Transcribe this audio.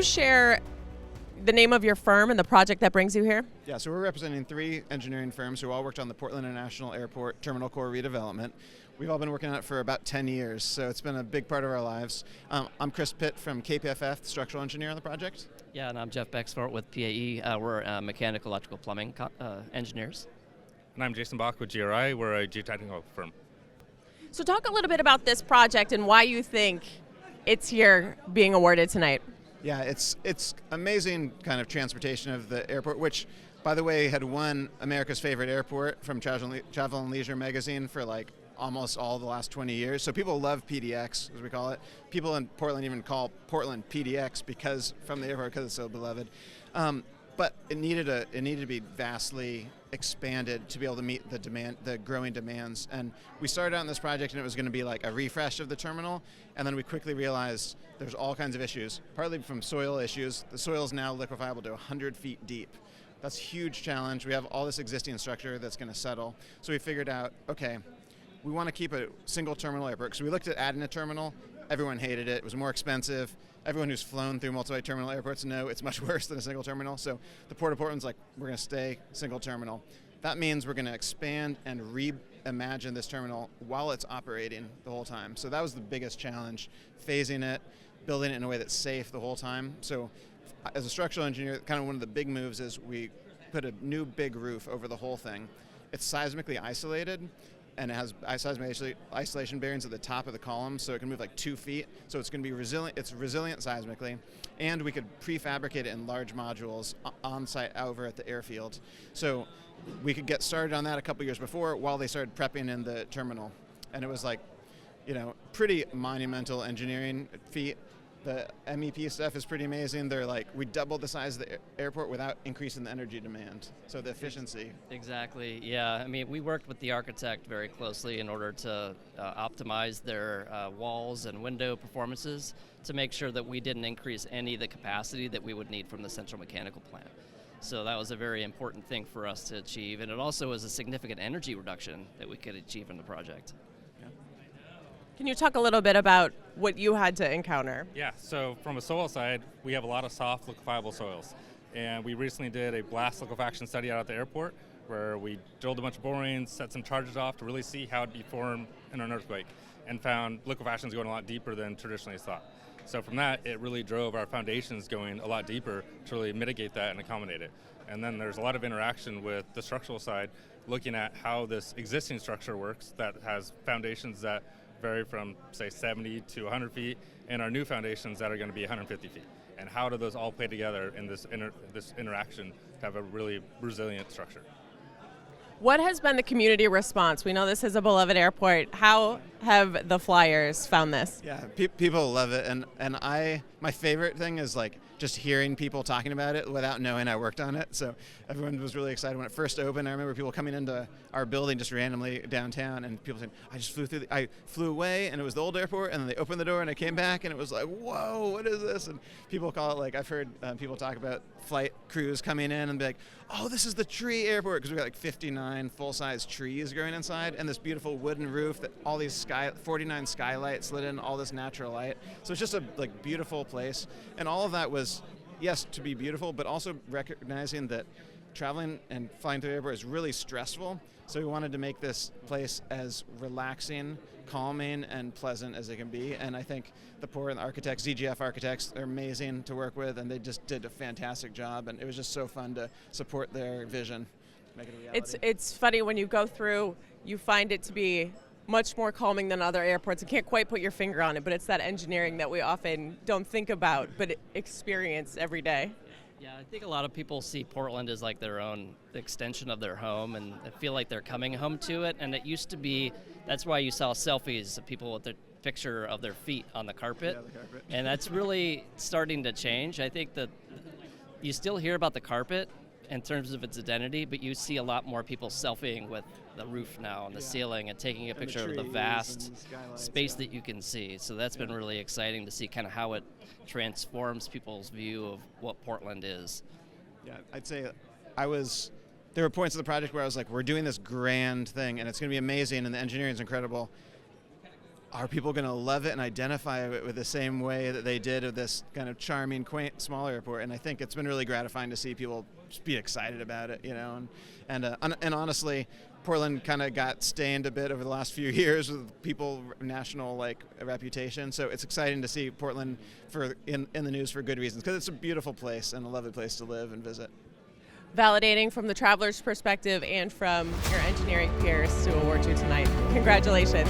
share the name of your firm and the project that brings you here? Yeah, so we're representing 3 engineering firms who all worked on the Portland International Airport Terminal Core Redevelopment. We've all been working on it for about 10 years, so it's been a big part of our lives. I'm Chris Pitt from KPFF, structural engineer on the project. Yeah, and I'm Jeff Bexford with PAE. We're mechanical, electrical, plumbing engineers. And I'm Jason Bach with GRI. We're a geotechnical firm. So talk a little bit about this project and why you think it's here being awarded tonight. Yeah, it's amazing kind of transportation of the airport, which, by the way, had won America's Favorite Airport from Travel and Leisure magazine for like almost all the last 20 years. So people love PDX, as we call it. People in Portland even call Portland PDX from the airport because it's so beloved. But it needed to be vastly expanded to be able to meet the growing demands. And we started out in this project and it was going to be like a refresh of the terminal, and then we quickly realized there's all kinds of issues, partly from soil issues. The soil is now liquefiable to 100 feet deep. That's a huge challenge. We have all this existing structure that's going to settle. So we figured out, okay, we want to keep a single terminal airport. Because we looked at adding a terminal, everyone hated it. It was more expensive. Everyone who's flown through multi-terminal airports know it's much worse than a single terminal. So the Port of Portland's like, we're going to stay single terminal. That means we're going to expand and reimagine this terminal while it's operating the whole time. So that was the biggest challenge, phasing it, building it in a way that's safe the whole time. So as a structural engineer, kind of one of the big moves is we put a new big roof over the whole thing. It's seismically isolated, and it has seismic isolation bearings at the top of the column, so it can move like 2 feet. So it's going to be resilient. It's resilient seismically, and we could prefabricate it in large modules on site over at the airfield. So we could get started on that a couple years before, while they started prepping in the terminal, and it was like, pretty monumental engineering feat. The MEP stuff is pretty amazing. They're like, we doubled the size of the airport without increasing the energy demand. So the efficiency. Exactly, yeah. I mean, we worked with the architect very closely in order to optimize their walls and window performances to make sure that we didn't increase any of the capacity that we would need from the central mechanical plant. So that was a very important thing for us to achieve, and it also was a significant energy reduction that we could achieve in the project. Can you talk a little bit about what you had to encounter? Yeah, so from a soil side, we have a lot of soft liquefiable soils. And we recently did a blast liquefaction study out at the airport where we drilled a bunch of borings, set some charges off to really see how it'd be formed in an earthquake, and found liquefations going a lot deeper than traditionally thought. So from that, it really drove our foundations going a lot deeper to really mitigate that and accommodate it. And then there's a lot of interaction with the structural side, looking at how this existing structure works that has foundations that vary from, say, 70 to 100 feet, and our new foundations that are going to be 150 feet. And how do those all play together in this interaction to have a really resilient structure? What has been the community response? We know this is a beloved airport. How have the flyers found this? Yeah, people love it, and my favorite thing is like just hearing people talking about it without knowing I worked on it. So everyone was really excited when it first opened. I remember people coming into our building just randomly downtown, and people saying, I flew away, and it was the old airport, and then they opened the door, and I came back, and it was like, whoa, what is this? And people call it, like, I've heard people talk about flight crews coming in and be like, oh, this is the tree airport, because we got like 59 full-size trees growing inside, and this beautiful wooden roof that all these 49 skylights lit in, all this natural light. So it's just a beautiful place, and all of that was, yes, to be beautiful, but also recognizing that traveling and flying through the airport is really stressful. So we wanted to make this place as relaxing, calming, and pleasant as it can be. And I think the Portland architects, ZGF architects, they're amazing to work with, and they just did a fantastic job. And it was just so fun to support their vision, make it a reality. It's funny when you go through, you find it to be much more calming than other airports. You can't quite put your finger on it, but it's that engineering that we often don't think about, but experience every day. Yeah, I think a lot of people see Portland as like their own extension of their home, and feel like they're coming home to it. And it used to be, that's why you saw selfies of people with their picture of their feet on the carpet. Yeah, the carpet. And that's really starting to change. I think that you still hear about the carpet in terms of its identity, but you see a lot more people selfieing with the roof now and the ceiling and taking a picture of the vast space that you can see. So that's been really exciting to see kind of how it transforms people's view of what Portland is. Yeah, I'd say there were points of the project where I was like, we're doing this grand thing and it's going to be amazing and the engineering is incredible. are people going to love it and identify it with the same way that they did of this kind of charming, quaint, small airport? And I think it's been really gratifying to see people just be excited about it, you know. And honestly, Portland kind of got stained a bit over the last few years with people national like reputation. So it's exciting to see Portland in the news for good reasons, because it's a beautiful place and a lovely place to live and visit. Validating from the traveler's perspective and from your engineering peers to award you tonight. Congratulations.